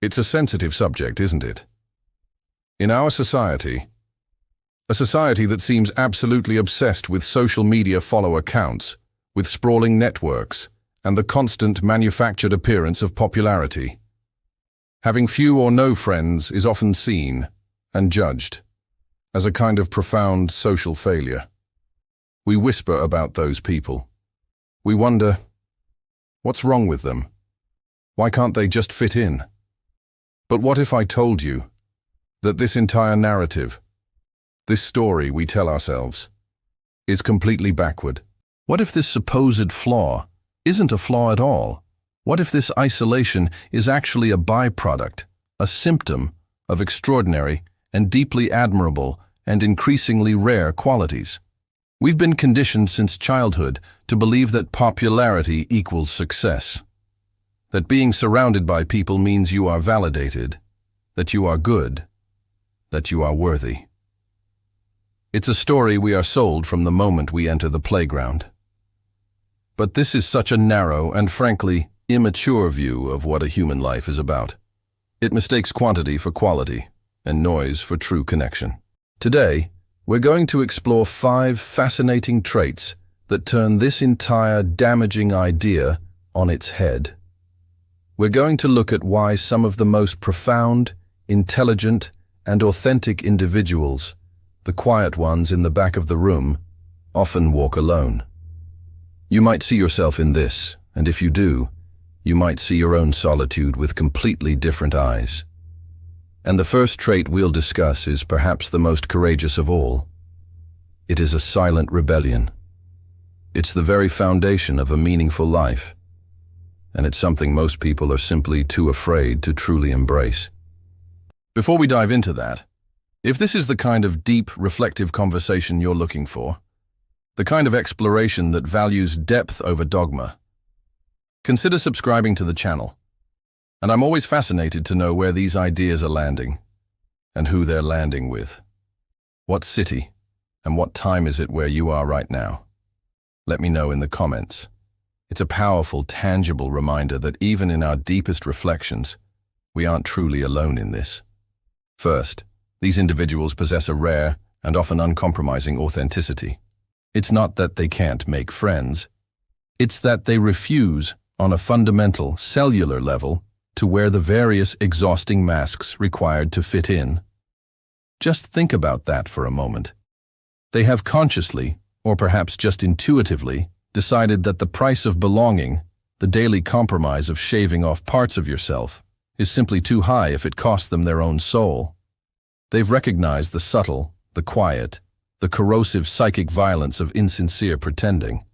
It's a sensitive subject, isn't it? In our society, a society that seems absolutely obsessed with social media follower counts, with sprawling networks, and the constant manufactured appearance of popularity. Having few or no friends is often seen and judged as a kind of profound social failure. We whisper about those people. We wonder, what's wrong with them? Why can't they just fit in? But what if I told you that this entire narrative, this story we tell ourselves, is completely backward? What if this supposed flaw isn't a flaw at all? What if this isolation is actually a byproduct, a symptom of extraordinary and deeply admirable and increasingly rare qualities? We've been conditioned since childhood to believe that popularity equals success, that being surrounded by people means you are validated, that you are good, that you are worthy. It's a story we are sold from the moment we enter the playground. But this is such a narrow and frankly immature view of what a human life is about. It mistakes quantity for quality and noise for true connection. Today, we're going to explore 5 fascinating traits that turn this entire damaging idea on its head. We're going to look at why some of the most profound, intelligent, and authentic individuals, the quiet ones in the back of the room, often walk alone. You might see yourself in this, and if you do, you might see your own solitude with completely different eyes. And the first trait we'll discuss is perhaps the most courageous of all. It is a silent rebellion. It's the very foundation of a meaningful life, and it's something most people are simply too afraid to truly embrace. Before we dive into that, if this is the kind of deep, reflective conversation you're looking for, the kind of exploration that values depth over dogma, consider subscribing to the channel. And I'm always fascinated to know where these ideas are landing, and who they're landing with. What city, and what time is it where you are right now? Let me know in the comments. It's a powerful, tangible reminder that even in our deepest reflections, we aren't truly alone in this. First, these individuals possess a rare and often uncompromising authenticity. It's not that they can't make friends. It's that they refuse, on a fundamental, cellular level, to wear the various exhausting masks required to fit in. Just think about that for a moment. They have consciously, or perhaps just intuitively, decided that the price of belonging, the daily compromise of shaving off parts of yourself, is simply too high if it costs them their own soul. They've recognized the subtle, the quiet, the corrosive psychic violence of insincere pretending,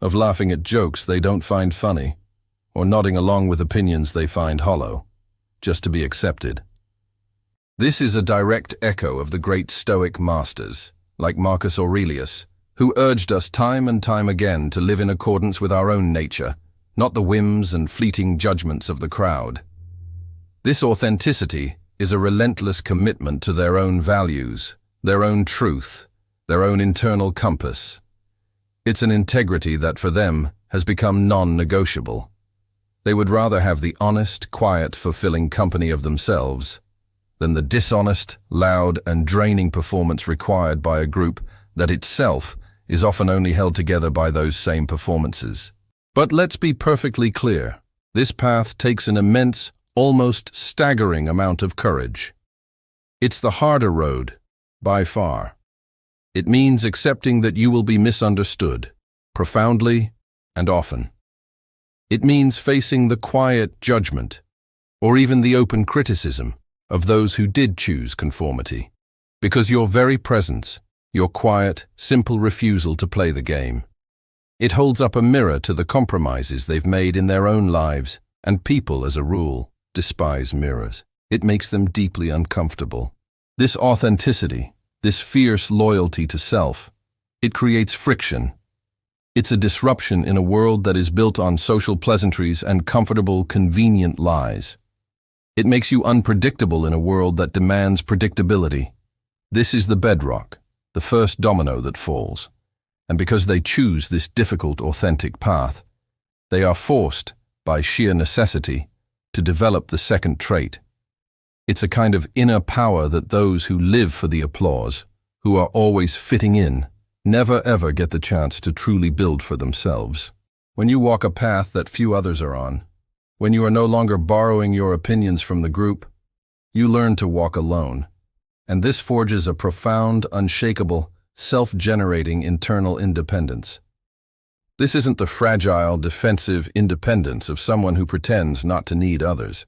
of laughing at jokes they don't find funny, or nodding along with opinions they find hollow, just to be accepted. This is a direct echo of the great Stoic masters, like Marcus Aurelius, who urged us time and time again to live in accordance with our own nature, not the whims and fleeting judgments of the crowd. This authenticity is a relentless commitment to their own values, their own truth, their own internal compass. It's an integrity that for them has become non-negotiable. They would rather have the honest, quiet, fulfilling company of themselves than the dishonest, loud, and draining performance required by a group that itself is often only held together by those same performances. But let's be perfectly clear. This path takes an immense, almost staggering amount of courage. It's the harder road, by far. It means accepting that you will be misunderstood, profoundly and often. It means facing the quiet judgment, or even the open criticism, of those who did choose conformity, because your very presence, your quiet, simple refusal to play the game, it holds up a mirror to the compromises they've made in their own lives, and people, as a rule, despise mirrors. It makes them deeply uncomfortable. This authenticity, this fierce loyalty to self, it creates friction. It's a disruption in a world that is built on social pleasantries and comfortable, convenient lies. It makes you unpredictable in a world that demands predictability. This is the bedrock, the first domino that falls. And because they choose this difficult, authentic path, they are forced, by sheer necessity, to develop the second trait, It's a kind of inner power that those who live for the applause, who are always fitting in, never ever get the chance to truly build for themselves. When you walk a path that few others are on, when you are no longer borrowing your opinions from the group, you learn to walk alone. And this forges a profound, unshakable, self-generating internal independence. This isn't the fragile, defensive independence of someone who pretends not to need others.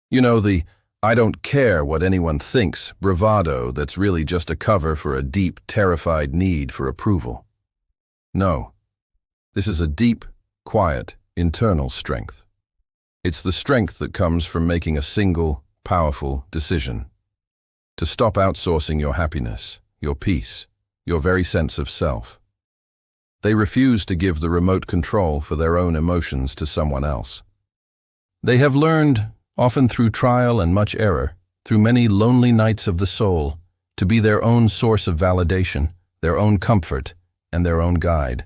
You know, the "I don't care what anyone thinks" bravado that's really just a cover for a deep, terrified need for approval. No, this is a deep, quiet, internal strength. It's the strength that comes from making a single, powerful decision. To stop outsourcing your happiness, your peace, your very sense of self. They refuse to give the remote control for their own emotions to someone else. They have learned, often through trial and much error, through many lonely nights of the soul, to be their own source of validation, their own comfort, and their own guide.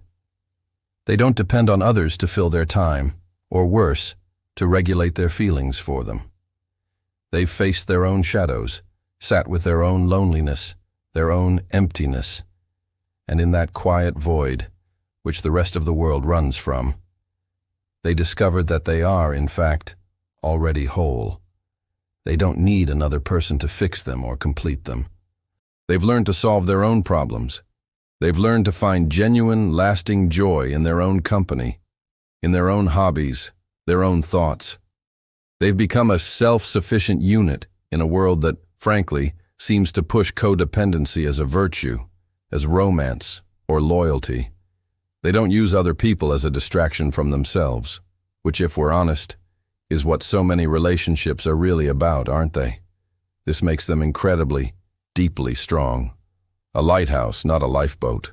They don't depend on others to fill their time, or worse, to regulate their feelings for them. They've faced their own shadows, sat with their own loneliness, their own emptiness, and in that quiet void, which the rest of the world runs from, they discovered that they are, in fact, already whole. They don't need another person to fix them or complete them. They've learned to solve their own problems. They've learned to find genuine, lasting joy in their own company, in their own hobbies, their own thoughts. They've become a self-sufficient unit in a world that, frankly, seems to push codependency as a virtue, as romance or loyalty. They don't use other people as a distraction from themselves, which, if we're honest, is what so many relationships are really about, aren't they? This makes them incredibly, deeply strong. A lighthouse, not a lifeboat.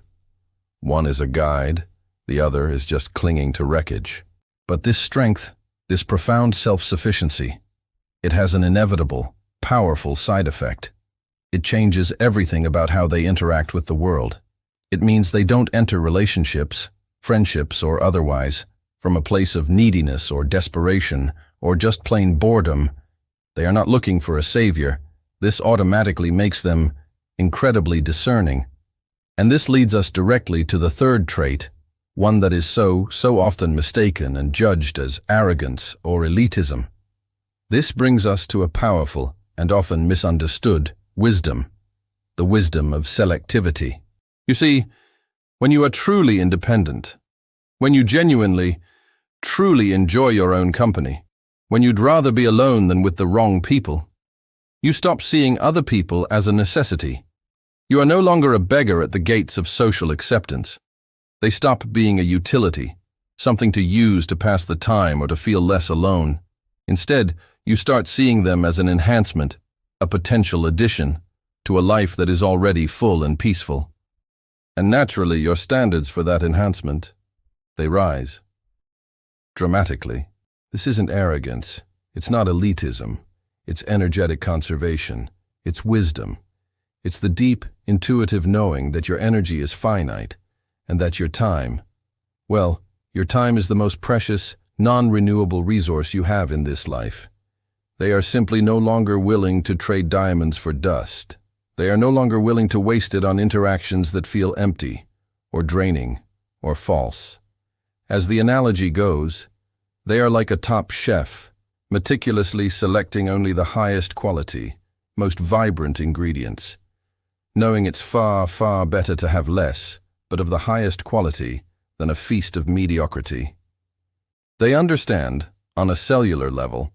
One is a guide, the other is just clinging to wreckage. But this strength, this profound self-sufficiency, it has an inevitable, powerful side effect. It changes everything about how they interact with the world. It means they don't enter relationships, friendships or otherwise, from a place of neediness or desperation or just plain boredom. They are not looking for a savior. This automatically makes them incredibly discerning. And this leads us directly to the third trait, one that is so often mistaken and judged as arrogance or elitism. This brings us to a powerful and often misunderstood wisdom, the wisdom of selectivity. You see, when you are truly independent, when you genuinely, truly enjoy your own company, when you'd rather be alone than with the wrong people, you stop seeing other people as a necessity. You are no longer a beggar at the gates of social acceptance. They stop being a utility, something to use to pass the time or to feel less alone. Instead, you start seeing them as an enhancement, a potential addition, to a life that is already full and peaceful. And naturally, your standards for that enhancement, they rise. Dramatically. This isn't arrogance. It's not elitism. It's energetic conservation. It's wisdom. It's the deep, intuitive knowing that your energy is finite and that your time, well, your time is the most precious, non-renewable resource you have in this life. They are simply no longer willing to trade diamonds for dust. They are no longer willing to waste it on interactions that feel empty, or draining, or false. As the analogy goes, they are like a top chef, meticulously selecting only the highest quality, most vibrant ingredients, knowing it's far, far better to have less, but of the highest quality, than a feast of mediocrity. They understand, on a cellular level,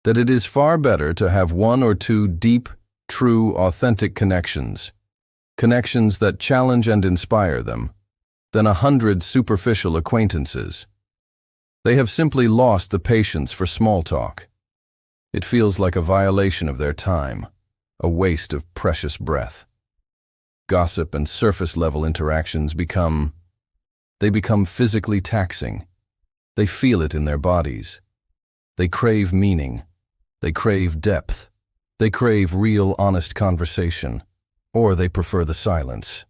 that it is far better to have one or two deep, true, authentic connections that challenge and inspire them, than 100 superficial acquaintances. They have simply lost the patience for small talk. It feels like a violation of their time, a waste of precious breath. Gossip and surface-level interactions become physically taxing. They feel it in their bodies. They crave meaning. They crave depth. They crave real, honest conversation, or they prefer the silence.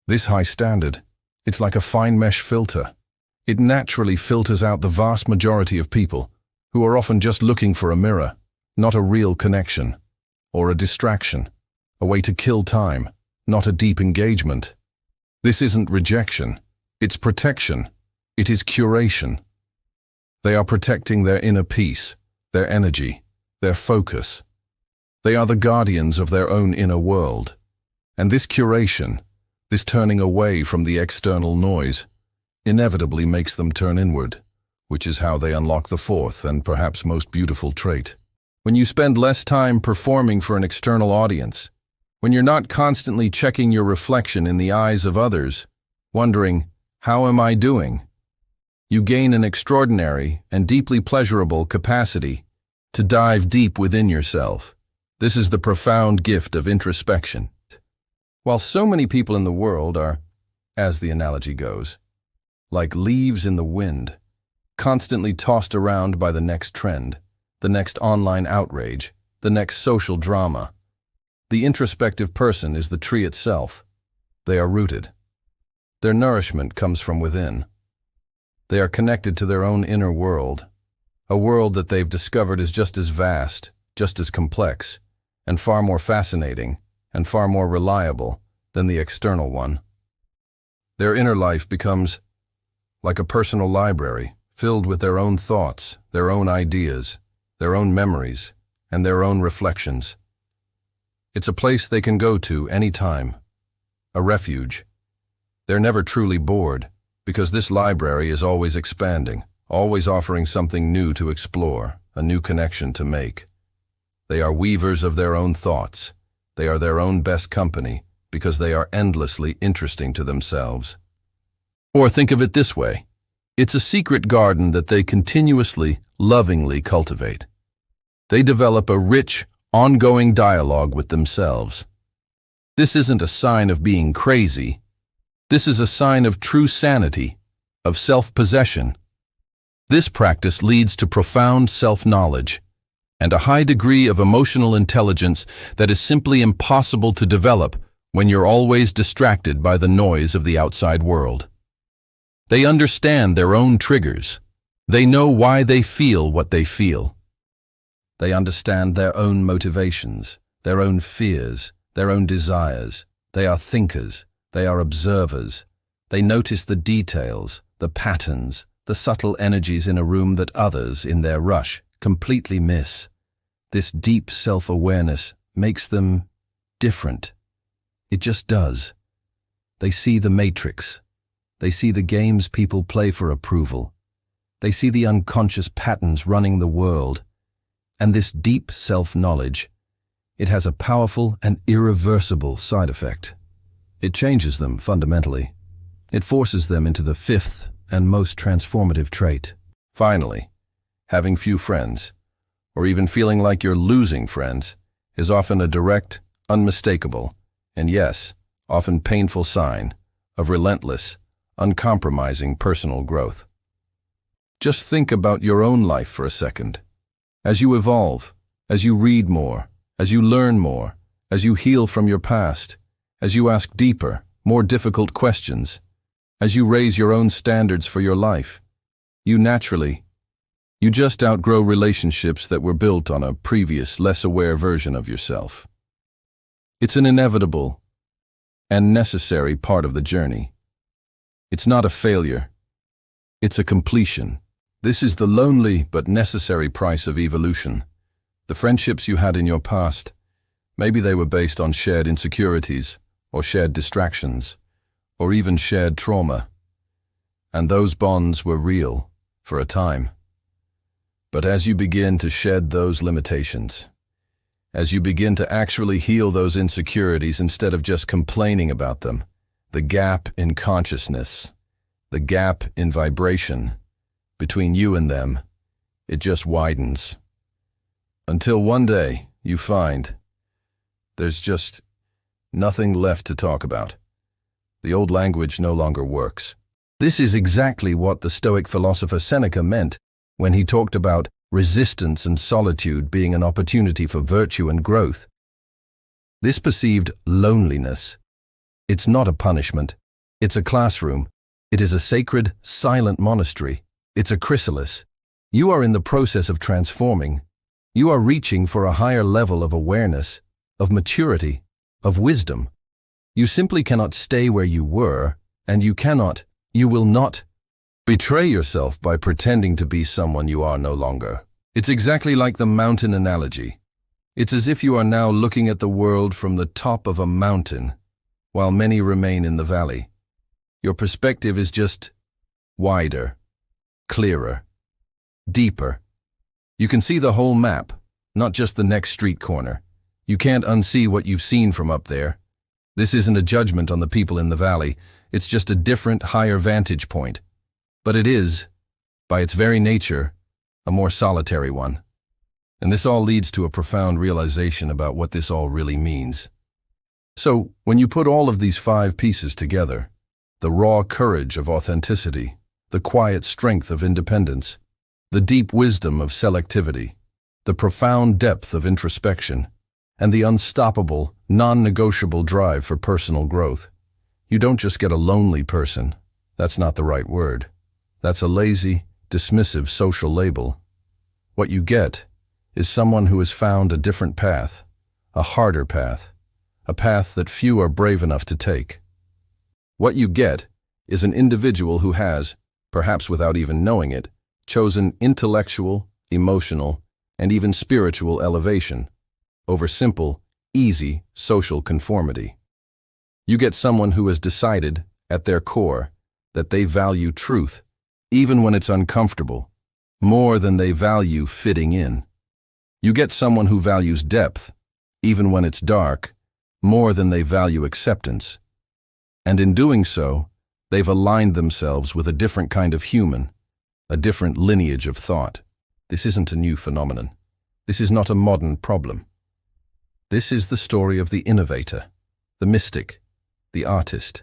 This high standard, it's like a fine mesh filter. It naturally filters out the vast majority of people who are often just looking for a mirror, not a real connection. or a distraction, a way to kill time, not a deep engagement. This isn't rejection, it's protection, it is curation. They are protecting their inner peace, their energy, their focus. They are the guardians of their own inner world. And this curation, this turning away from the external noise, inevitably makes them turn inward, which is how they unlock the fourth and perhaps most beautiful trait. When you spend less time performing for an external audience, when you're not constantly checking your reflection in the eyes of others, wondering, how am I doing? You gain an extraordinary and deeply pleasurable capacity to dive deep within yourself. This is the profound gift of introspection. While so many people in the world are, as the analogy goes, like leaves in the wind, constantly tossed around by the next trend, the next online outrage, the next social drama, the introspective person is the tree itself. They are rooted. Their nourishment comes from within. They are connected to their own inner world, a world that they've discovered is just as vast, just as complex, and far more fascinating, and far more reliable than the external one. Their inner life becomes like a personal library, filled with their own thoughts, their own ideas, their own memories, and their own reflections. It's a place they can go to any time, a refuge. They're never truly bored, because this library is always expanding, always offering something new to explore, a new connection to make. They are weavers of their own thoughts. They are their own best company, because they are endlessly interesting to themselves. Or think of it this way. It's a secret garden that they continuously, lovingly cultivate. They develop a rich, ongoing dialogue with themselves. This isn't a sign of being crazy. This is a sign of true sanity, of self-possession. This practice leads to profound self-knowledge and a high degree of emotional intelligence that is simply impossible to develop when you're always distracted by the noise of the outside world. They understand their own triggers. They know why they feel what they feel. They understand their own motivations, their own fears, their own desires. They are thinkers. They are observers. They notice the details, the patterns, the subtle energies in a room that others, in their rush, completely miss. This deep self-awareness makes them different. It just does. They see the matrix. They see the games people play for approval. They see the unconscious patterns running the world. And this deep self-knowledge, it has a powerful and irreversible side effect. It changes them fundamentally. It forces them into the fifth and most transformative trait. Finally, having few friends, or even feeling like you're losing friends, is often a direct, unmistakable, and yes, often painful sign of relentless, uncompromising personal growth. Just think about your own life for a second. As you evolve, as you read more, as you learn more, as you heal from your past, as you ask deeper, more difficult questions, as you raise your own standards for your life, you just outgrow relationships that were built on a previous, less aware version of yourself. It's an inevitable and necessary part of the journey. It's not a failure. It's a completion. This is the lonely but necessary price of evolution. The friendships you had in your past, maybe they were based on shared insecurities, or shared distractions, or even shared trauma. And those bonds were real, for a time. But as you begin to shed those limitations, as you begin to actually heal those insecurities instead of just complaining about them, the gap in consciousness, the gap in vibration between you and them, it just widens. Until one day you find there's just nothing left to talk about. The old language no longer works. This is exactly what the Stoic philosopher Seneca meant when he talked about resistance and solitude being an opportunity for virtue and growth. This perceived loneliness, it's not a punishment. It's a classroom. It is a sacred, silent monastery. It's a chrysalis. You are in the process of transforming, You are reaching for a higher level of awareness, of maturity, of wisdom. You simply cannot stay where you were, and you will not betray yourself by pretending to be someone you are no longer. It's exactly like the mountain analogy. It's as if you are now looking at the world from the top of a mountain, while many remain in the valley. Your perspective is just wider, clearer, deeper. You can see the whole map, not just the next street corner. You can't unsee what you've seen from up there. This isn't a judgment on the people in the valley. It's just a different, higher vantage point. But it is, by its very nature, a more solitary one. And this all leads to a profound realization about what this all really means. So, when you put all of these 5 pieces together, the raw courage of authenticity, the quiet strength of independence, the deep wisdom of selectivity, the profound depth of introspection, and the unstoppable, non-negotiable drive for personal growth, you don't just get a lonely person. That's not the right word. That's a lazy, dismissive social label. What you get is someone who has found a different path, a harder path, a path that few are brave enough to take. What you get is an individual who has, perhaps without even knowing it, chosen intellectual, emotional, and even spiritual elevation over simple, easy social conformity. You get someone who has decided, at their core, that they value truth, even when it's uncomfortable, more than they value fitting in. You get someone who values depth, even when it's dark, more than they value acceptance. And in doing so, they've aligned themselves with a different kind of human, a different lineage of thought. This isn't a new phenomenon. This is not a modern problem. This is the story of the innovator, the mystic, the artist.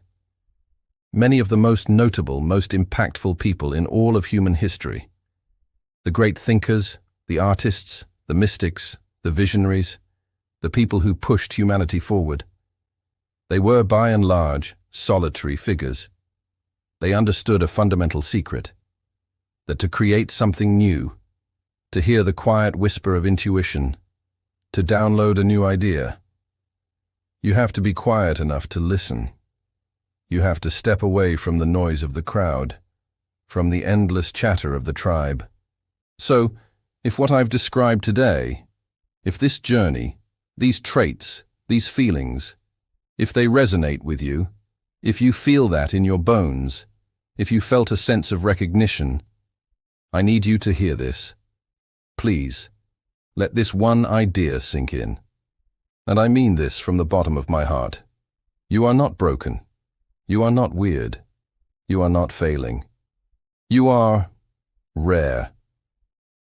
Many of the most notable, most impactful people in all of human history. The great thinkers, the artists, the mystics, the visionaries, the people who pushed humanity forward. They were, by and large, solitary figures. They understood a fundamental secret, that to create something new, to hear the quiet whisper of intuition, to download a new idea, you have to be quiet enough to listen. You have to step away from the noise of the crowd, from the endless chatter of the tribe. So, if what I've described today, if this journey, these traits, these feelings, if they resonate with you, if you feel that in your bones, if you felt a sense of recognition, I need you to hear this. Please, let this one idea sink in. And I mean this from the bottom of my heart. You are not broken. You are not weird. You are not failing. You are rare.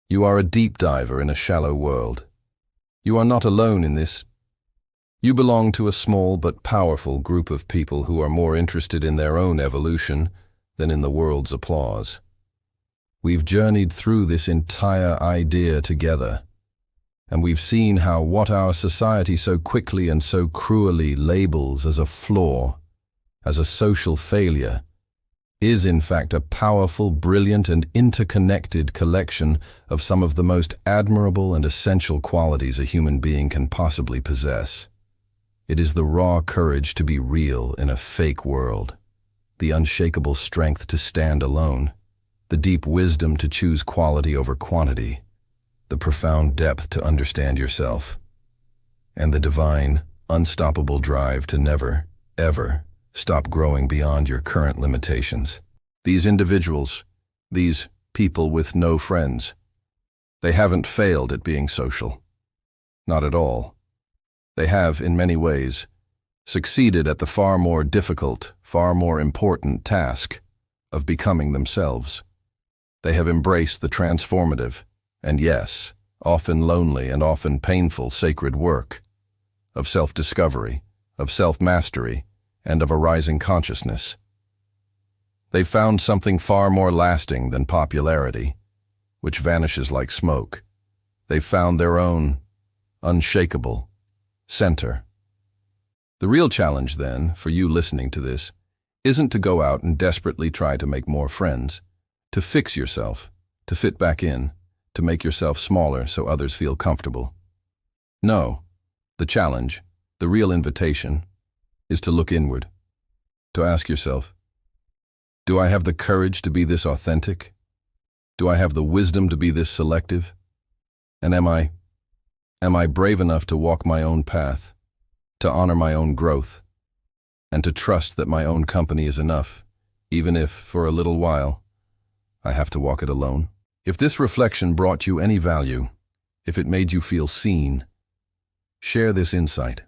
You are a deep diver in a shallow world. You are not alone in this. You belong to a small but powerful group of people who are more interested in their own evolution than in the world's applause. We've journeyed through this entire idea together, and we've seen how what our society so quickly and so cruelly labels as a flaw, as a social failure, is in fact a powerful, brilliant, and interconnected collection of some of the most admirable and essential qualities a human being can possibly possess. It is the raw courage to be real in a fake world, the unshakable strength to stand alone, the deep wisdom to choose quality over quantity, the profound depth to understand yourself, and the divine, unstoppable drive to never, ever stop growing beyond your current limitations. These individuals, these people with no friends, they haven't failed at being social. Not at all. They have, in many ways, succeeded at the far more difficult, far more important task of becoming themselves. They have embraced the transformative, and yes, often lonely and often painful sacred work of self-discovery, of self-mastery, and of a rising consciousness. They've found something far more lasting than popularity, which vanishes like smoke. They've found their own unshakable center. The real challenge, then, for you listening to this, isn't to go out and desperately try to make more friends, to fix yourself, to fit back in, to make yourself smaller so others feel comfortable. No, the challenge, the real invitation, is to look inward, to ask yourself, do I have the courage to be this authentic? Do I have the wisdom to be this selective? And am I brave enough to walk my own path, to honor my own growth, and to trust that my own company is enough, even if, for a little while, I have to walk it alone? If this reflection brought you any value, if it made you feel seen, share this insight.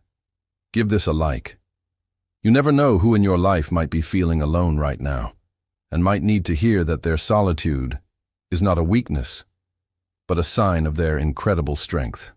Give this a like. You never know who in your life might be feeling alone right now, and might need to hear that their solitude is not a weakness, but a sign of their incredible strength.